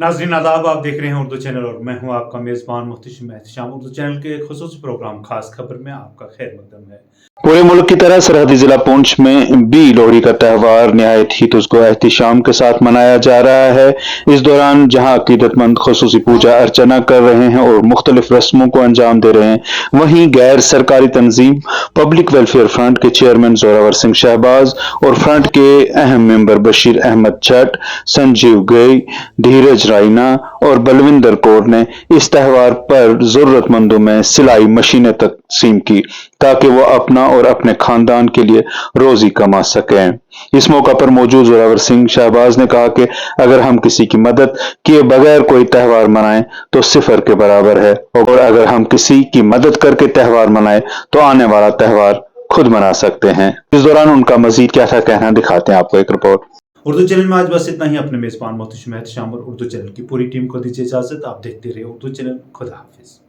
नाज़रीन आदाब, आप देख रहे हैं उर्दू चैनल और मैं हूं आपका मेज़बान मुहतशिम एहतशाम। उर्दू चैनल के एक खुसूसी प्रोग्राम खास खबर में आपका खैर मकदम है। पूरे मुल्क की तरह सरहदी जिला पुंछ में भी लोहड़ी का त्यौहार निहायत ही तुज़को एहतिशाम के साथ मनाया जा रहा है। इस दौरान जहां अकीदतमंद खुसूसी पूजा अर्चना कर रहे हैं और मुख्तलिफ रस्मों को अंजाम दे रहे हैं, वहीं गैर सरकारी तंजीम पब्लिक वेलफेयर फ्रंट के चेयरमैन जोरावर सिंह शहबाज और फ्रंट के अहम मेंबर बशीर अहमद जट, संजीव गई, धीरज राइना और बलविंदर कौर ने इस त्यौहार पर जरूरतमंदों में सिलाई मशीनें तकसीम की ताकि वो अपना और अपने खानदान के लिए रोजी कमा सकें। इस मौका पर मौजूद जोरावर सिंह शहबाज ने कहा कि अगर हम किसी की मदद किए बगैर कोई त्यौहार मनाएं तो सिफर के बराबर है, और अगर हम किसी की मदद करके त्यौहार मनाएं तो आने वाला त्यौहार खुद मना सकते हैं। इस दौरान उनका मजीद क्या था कहना, दिखाते हैं आपको एक रिपोर्ट। उर्दू चैनल में आज बस इतना ही। अपने मेज़बान मुहतशिम एहतशाम और उर्दू चैनल की पूरी टीम को दीजिए इजाजत। आप देखते रहिए उर्दू चैनल। खुदा हाफिज।